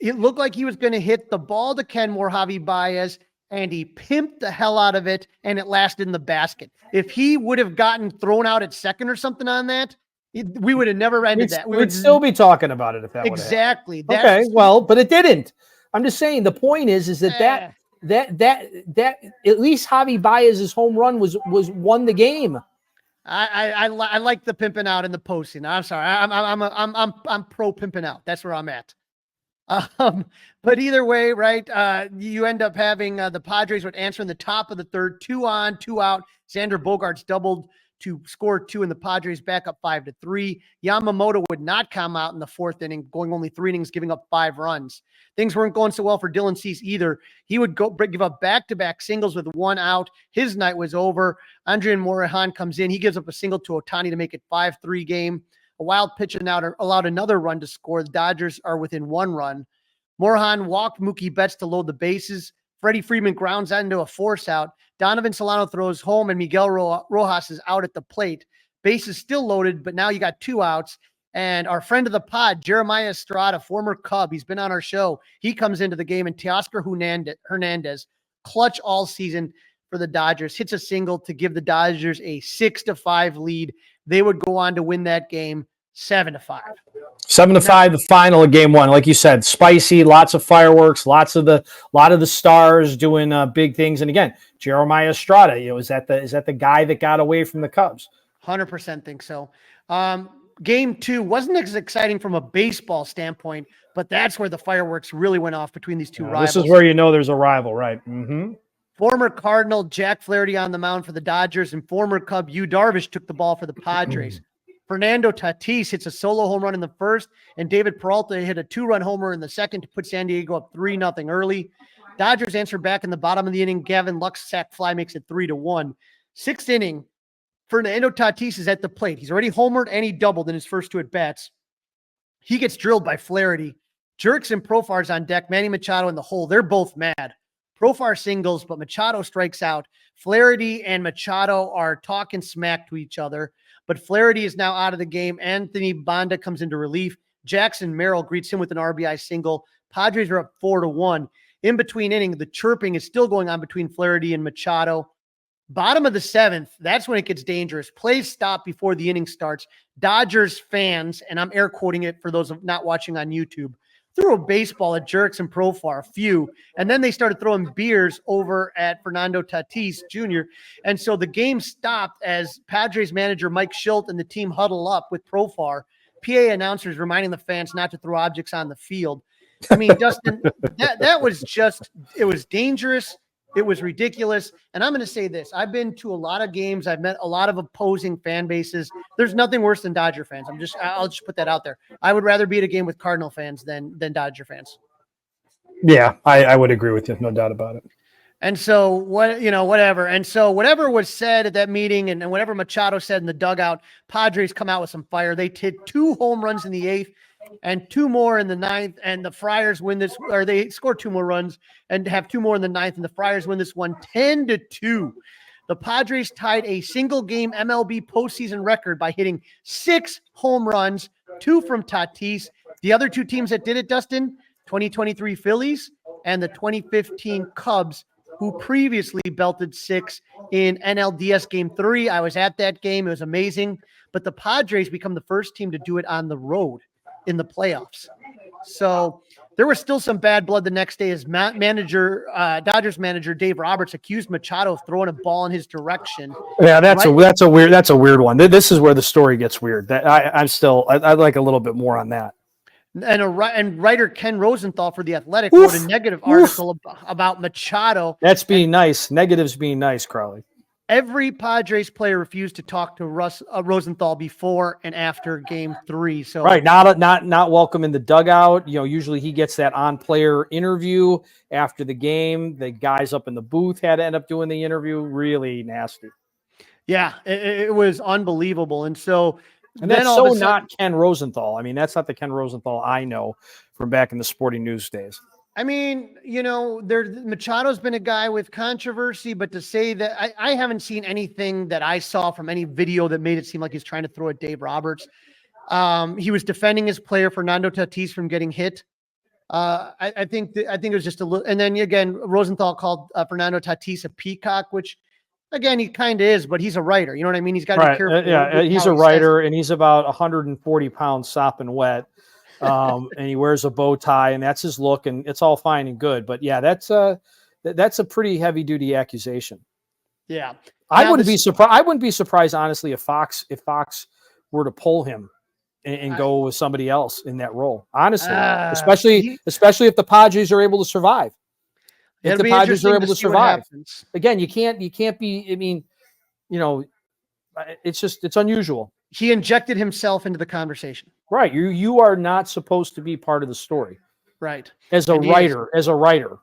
It looked like he was going to hit the ball to Kenmore, Javi Baez, and he pimped the hell out of it, and it lasted in the basket. If he would have gotten thrown out at second or something on that, we would have never ended that. We'd still be talking about it if that would have happened. Exactly. Okay, well, but it didn't. I'm just saying the point is that at least Javi Baez's home run was won the game. I like the pimping out in the posting. I'm sorry. I'm pro pimping out. That's where I'm at. But either way, right, you end up having the Padres would answer in the top of the third, 2 on, 2 out. Xander Bogaerts doubled to score 2, and the Padres back up 5-3. Yamamoto would not come out in the 4th inning, going only 3 innings, giving up 5 runs. Things weren't going so well for Dylan Cease either. He would give up back-to-back singles with 1 out. His night was over. Andrian Morejon comes in. He gives up a single to Ohtani to make it 5-3 game. A wild pitch allowed another run to score. The Dodgers are within 1 run. Morejon walked Mookie Betts to load the bases. Freddie Freeman grounds into a force out. Donovan Solano throws home, and Miguel Rojas is out at the plate. Bases still loaded, but now you got 2 outs. And our friend of the pod, Jeremiah Estrada, former Cub, he's been on our show. He comes into the game, and Teoscar Hernandez, clutch all season for the Dodgers, hits a single to give the Dodgers a 6-5 lead. They would go on to win that game 7-5. 7-5, the final of game one. Like you said, spicy, lots of fireworks, lot of the stars doing big things. And again, Jeremiah Estrada, is that the guy that got away from the Cubs? 100% think so. Game two wasn't as exciting from a baseball standpoint, but that's where the fireworks really went off between these two rivals. This is where there's a rival, right? Mm-hmm. Former Cardinal Jack Flaherty on the mound for the Dodgers, and former Cub Yu Darvish took the ball for the Padres. Fernando Tatis hits a solo home run in the first, and David Peralta hit a 2-run homer in the second to put San Diego up 3-0 early. Dodgers answered back in the bottom of the inning. Gavin Lux's sac fly makes it 3-1. Sixth inning, Fernando Tatis is at the plate. He's already homered and he doubled in his first two at-bats. He gets drilled by Flaherty. Jerks and Profar's on deck. Manny Machado in the hole. They're both mad. Profar singles, but Machado strikes out. Flaherty and Machado are talking smack to each other, but Flaherty is now out of the game. Anthony Banda comes into relief. Jackson Merrill greets him with an RBI single. Padres are up 4-1. In between innings, the chirping is still going on between Flaherty and Machado. Bottom of the seventh, that's when it gets dangerous. Plays stop before the inning starts. Dodgers fans, and I'm air quoting it for those not watching on YouTube, threw a baseball at Jerks and Profar, a few, and then they started throwing beers over at Fernando Tatis Jr. And so the game stopped as Padres manager Mike Schilt and the team huddle up with Profar. PA announcers reminding the fans not to throw objects on the field. I mean, Dustin, that was just, it was dangerous. It was ridiculous. And I'm going to say this. I've been to a lot of games. I've met a lot of opposing fan bases. There's nothing worse than Dodger fans. I'll just put that out there. I would rather be at a game with Cardinal fans than Dodger fans. Yeah, I would agree with you. No doubt about it. And so whatever. And so whatever was said at that meeting and whatever Machado said in the dugout, Padres come out with some fire. They hit 2 home runs in the 8th. And 2 more in the 9th, and the Friars win this, or they score 2 more runs and have 2 more in the 9th, and the Friars win this one 10-2. The Padres tied a single game MLB postseason record by hitting 6 home runs, 2 from Tatis. The other 2 teams that did it, Dustin, 2023 Phillies and the 2015 Cubs, who previously belted 6 in NLDS Game 3. I was at that game. It was amazing. But the Padres become the first team to do it on the road in the playoffs. So there was still some bad blood the next day as Dodgers manager Dave Roberts accused Machado of throwing a ball in his direction. Yeah, that's a weird one. This is where the story gets weird. That I'd like a little bit more on that. And writer Ken Rosenthal for The Athletic wrote a negative article about Machado. That's being nice. Negatives being nice, Crawly. Every Padres player refused to talk to Rosenthal before and after Game 3. So right, not welcome in the dugout. Usually he gets that on-player interview after the game. The guys up in the booth had to end up doing the interview. Really nasty. Yeah, it was unbelievable. And that's so not Ken Rosenthal. I mean, that's not the Ken Rosenthal I know from back in the Sporting News days. I mean, Machado's been a guy with controversy, but to say that I haven't seen anything that I saw from any video that made it seem like he's trying to throw at Dave Roberts. He was defending his player Fernando Tatis from getting hit. I think it was just a little, and then again, Rosenthal called Fernando Tatis a peacock, which again, he kind of is, but he's a writer. You know what I mean? He's got to be careful. Yeah, he's a writer, and he's about 140 pounds sopping wet. And he wears a bow tie, and that's his look, and it's all fine and good. But yeah, that's a pretty heavy duty accusation. Yeah, I wouldn't be surprised. I wouldn't be surprised, honestly, if Fox were to pull him and go with somebody else in that role. Honestly, especially if the Padres are able to survive. If the Padres are able to survive, again, you can't be. I mean, it's unusual. He injected himself into the conversation. Right. You are not supposed to be part of the story. Right. As a writer.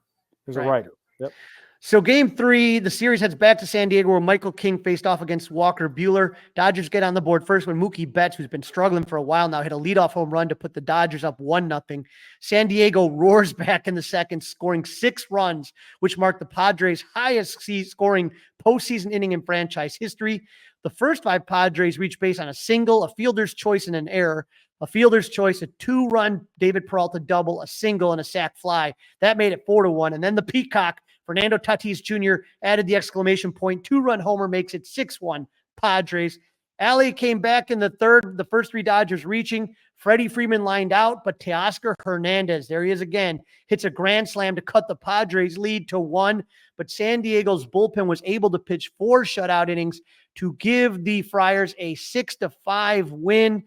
Yep. So Game 3, the series heads back to San Diego where Michael King faced off against Walker Buehler. Dodgers get on the board first when Mookie Betts, who's been struggling for a while now, hit a leadoff home run to put the Dodgers up 1-0. San Diego roars back in the second, scoring 6 runs, which marked the Padres' highest scoring postseason inning in franchise history. The first 5 Padres reached base on a single, a fielder's choice, and an error. a fielder's choice, a 2-run David Peralta double, a single, and a sac fly. That made it 4-1. And then the Peacock, Fernando Tatis Jr. added the exclamation point. 2-run homer makes it 6-1 Padres. Alley came back in the third, the first 3 Dodgers reaching. Freddie Freeman lined out, but Teoscar Hernandez, there he is again, hits a grand slam to cut the Padres lead to 1. But San Diego's bullpen was able to pitch 4 shutout innings to give the Friars a 6-5 win.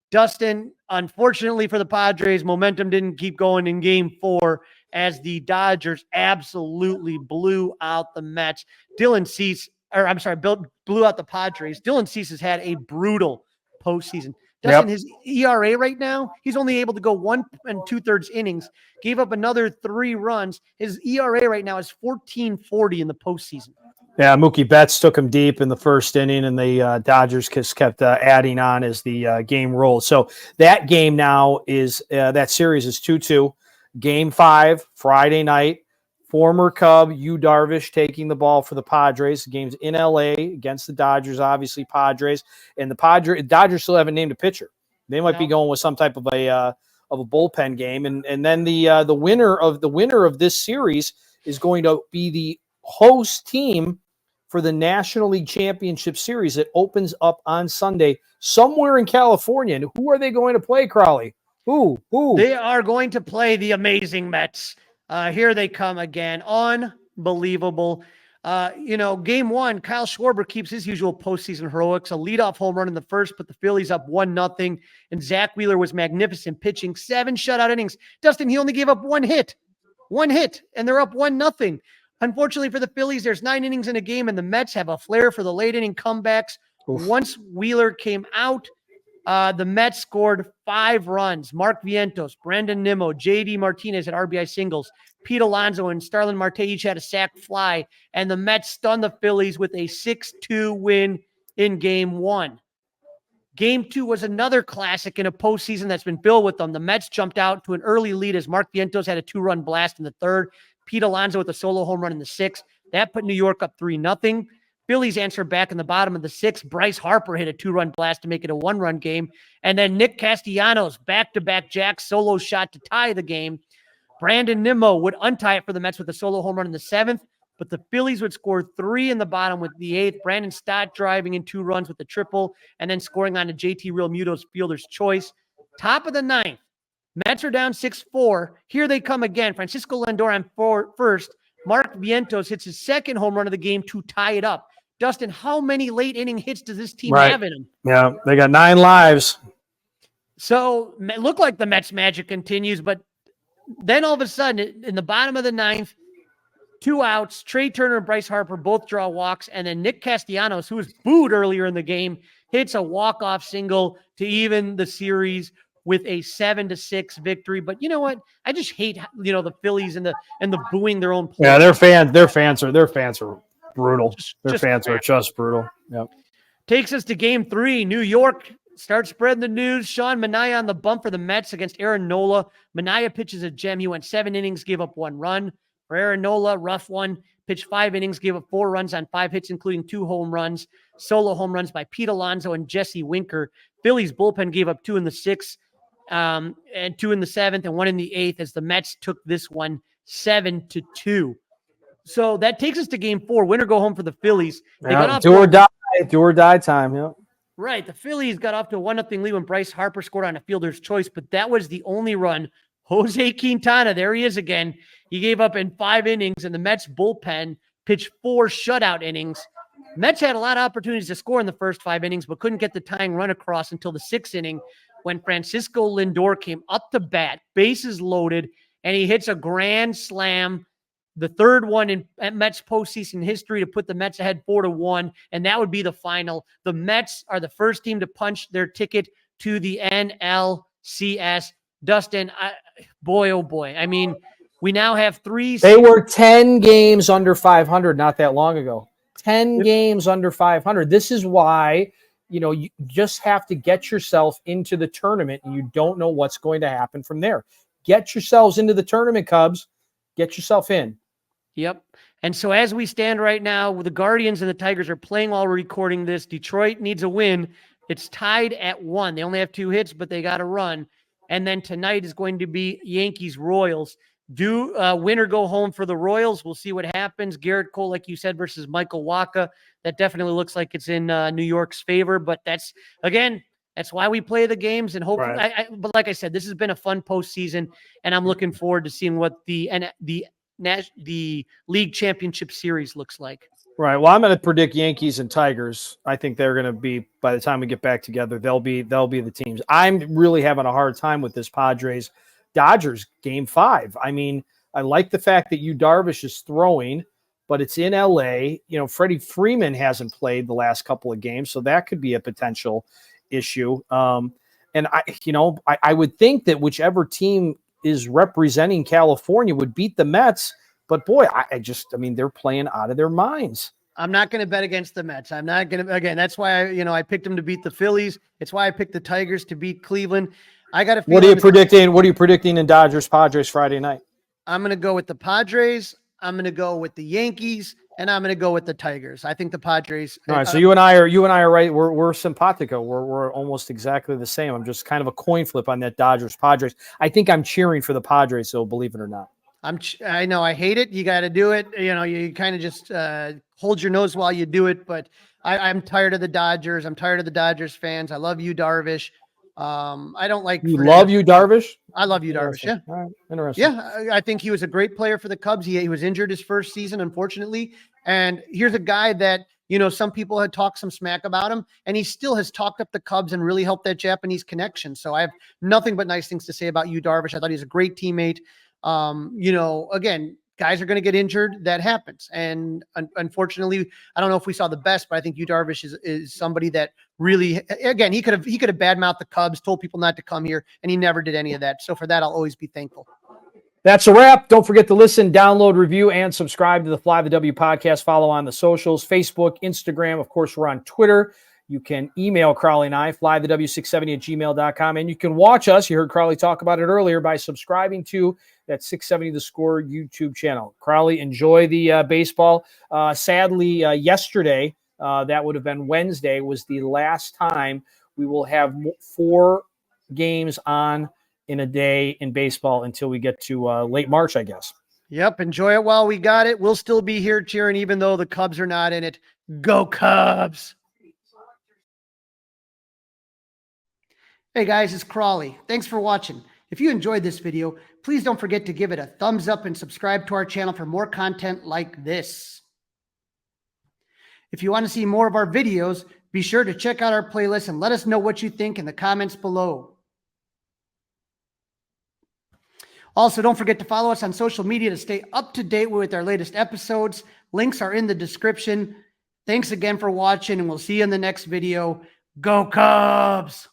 Dustin, unfortunately for the Padres, momentum didn't keep going in game 4 as the Dodgers absolutely blew out the Mets. blew out the Padres. Dylan Cease has had a brutal postseason. Dustin, his ERA right now, he's only able to go 1 2/3 innings, gave up another 3 runs. His ERA right now is 14.40 in the postseason. Yeah, Mookie Betts took him deep in the first inning, and the Dodgers just kept adding on as the game rolled. So that game now is that series is 2-2. Game 5, Friday night. Former Cub, Yu Darvish taking the ball for the Padres. The game's in L.A. against the Dodgers, obviously Padres. And the Dodgers still haven't named a pitcher. They might be going with some type of a bullpen game. And then the winner of this series is going to be the host team for the National League Championship Series that opens up on Sunday somewhere in California. And who are they going to play, Crawly? Who? They are going to play the amazing Mets. Here they come again. Unbelievable. Game 1, Kyle Schwarber keeps his usual postseason heroics, a leadoff home run in the first, but the Phillies up 1-0. And Zach Wheeler was magnificent, pitching 7 shutout innings. Dustin, he only gave up 1 hit, and they're up 1-0. Unfortunately for the Phillies, there's 9 innings in a game, and the Mets have a flair for the late inning comebacks. Oof. Once Wheeler came out, the Mets scored 5 runs. Mark Vientos, Brandon Nimmo, J.D. Martinez had RBI singles. Pete Alonso and Starlin Marte each had a sac fly, and the Mets stunned the Phillies with a 6-2 win in Game 1. Game 2 was another classic in a postseason that's been filled with them. The Mets jumped out to an early lead as Mark Vientos had a 2-run blast in the third. Pete Alonso with a solo home run in the 6th. That put New York up 3-0. Phillies answered back in the bottom of the 6th. Bryce Harper hit a 2-run blast to make it a 1-run game. And then Nick Castellanos, back-to-back jack solo shot to tie the game. Brandon Nimmo would untie it for the Mets with a solo home run in the 7th, but the Phillies would score 3 in the bottom with the 8th. Brandon Stott driving in 2 runs with the triple, and then scoring on a JT Realmuto's fielder's choice. Top of the 9th, Mets are down 6-4. Here they come again. Francisco Lindor on first. Mark Vientos hits his 2nd home run of the game to tie it up. Dustin, how many late inning hits does this team have in them? Yeah, they got 9 lives. So it looked like the Mets magic continues, but then all of a sudden, in the bottom of the 9th, 2 outs, Trey Turner and Bryce Harper both draw walks, and then Nick Castellanos, who was booed earlier in the game, hits a walk-off single to even the series with a 7-6 victory. But you know what? I just hate the Phillies and the booing their own players. Yeah, their fans are brutal. Their fans are just brutal. Yep. Takes us to Game 3. New York starts spreading the news. Sean Manaea on the bump for the Mets against Aaron Nola. Manaea pitches a gem. He went 7 innings, gave up 1 run. For Aaron Nola, rough one. Pitched 5 innings, gave up 4 runs on 5 hits, including 2 home runs. Solo home runs by Pete Alonso and Jesse Winker. Phillies bullpen gave up 2 in the 6th, and 2 in the 7th, and 1 in the 8th as the Mets took this one 7-2. So that takes us to Game 4. Win or go home for the Phillies. They got off do or die time. Yeah. Right. The Phillies got off to a 1-0 lead when Bryce Harper scored on a fielder's choice, but that was the only run. Jose Quintana, there he is again. He gave up in 5 innings, and the Mets bullpen pitched 4 shutout innings. Mets had a lot of opportunities to score in the first 5 innings, but couldn't get the tying run across until the 6th inning when Francisco Lindor came up to bat, bases loaded, and he hits a grand slam, the 3rd one in Mets postseason history to put the Mets ahead 4-1, and that would be the final. The Mets are the first team to punch their ticket to the NLCS. Dustin, boy, oh boy. I mean, we now have 3. They were 10 games under 500 not that long ago. 10 games under 500. This is why, you just have to get yourself into the tournament, and you don't know what's going to happen from there. Get yourselves into the tournament, Cubs. Get yourself in. Yep. And so as we stand right now, the Guardians and the Tigers are playing while we're recording this. Detroit needs a win It's tied at 1. They only have 2 hits, but they got a run. And then tonight is going to be Yankees-Royals. Win or go home for the Royals. We'll see what happens. Garrett Cole, like you said, versus Michael Wacha. That definitely looks like it's in New York's favor. But that's why we play the games. And hopefully, Right. but like I said, this has been a fun postseason, and I'm looking forward to seeing what the league championship series looks like. Right. Well, I'm going to predict Yankees and Tigers. I think they're going to be, by the time we get back together, they'll be the teams. I'm really having a hard time with this Padres Dodgers game 5. I mean, I like the fact that Yu Darvish is throwing, but it's in LA. You know, Freddie Freeman hasn't played the last couple of games, so that could be a potential issue. And I would think that whichever team is representing California would beat the Mets. But boy, they're playing out of their minds. I'm not going to bet against the Mets. I'm not going to, again, that's why I picked them to beat the Phillies. It's why I picked the Tigers to beat Cleveland. I got a feeling. What are you predicting in Dodgers Padres Friday night? I'm going to go with the Padres. I'm going to go with the Yankees, and I'm going to go with the Tigers. I think the Padres. All right. So you and I are right. We're simpatico. We're almost exactly the same. I'm just kind of a coin flip on that Dodgers Padres. I think I'm cheering for the Padres, so believe it or not. I know I hate it. You got to do it. You kind of just hold your nose while you do it. But I'm tired of the Dodgers. I'm tired of the Dodgers fans. I love Yu Darvish. I don't like. You love Yu Darvish? I love Yu Darvish. Yeah. All right. Interesting. Yeah. I think he was a great player for the Cubs. He was injured his first season, unfortunately. And here's a guy that, some people had talked some smack about him, and he still has talked up the Cubs and really helped that Japanese connection. So I have nothing but nice things to say about Yu Darvish. I thought he's a great teammate. Again, guys are going to get injured. That happens. And unfortunately, I don't know if we saw the best, but I think Yu Darvish is somebody that really, again, he could have badmouthed the Cubs, told people not to come here, and he never did any of that. So for that, I'll always be thankful. That's a wrap. Don't forget to listen, download, review, and subscribe to the Fly the W podcast. Follow on the socials, Facebook, Instagram. Of course, we're on Twitter. You can email Crawly and I, flythew670@gmail.com. And you can watch us. You heard Crawly talk about it earlier by subscribing to that 670 The Score YouTube channel. Crawly, enjoy the baseball. Sadly, yesterday, that would have been Wednesday, was the last time we will have 4 games on in a day in baseball until we get to late March, I guess. Yep. Enjoy it while we got it. We'll still be here cheering, even though the Cubs are not in it. Go Cubs. Hey guys, it's Crawly. Thanks for watching. If you enjoyed this video, please don't forget to give it a thumbs up and subscribe to our channel for more content like this. If you want to see more of our videos, be sure to check out our playlist and let us know what you think in the comments below. Also, don't forget to follow us on social media to stay up to date with our latest episodes. Links are in the description. Thanks again for watching, and we'll see you in the next video. Go Cubs!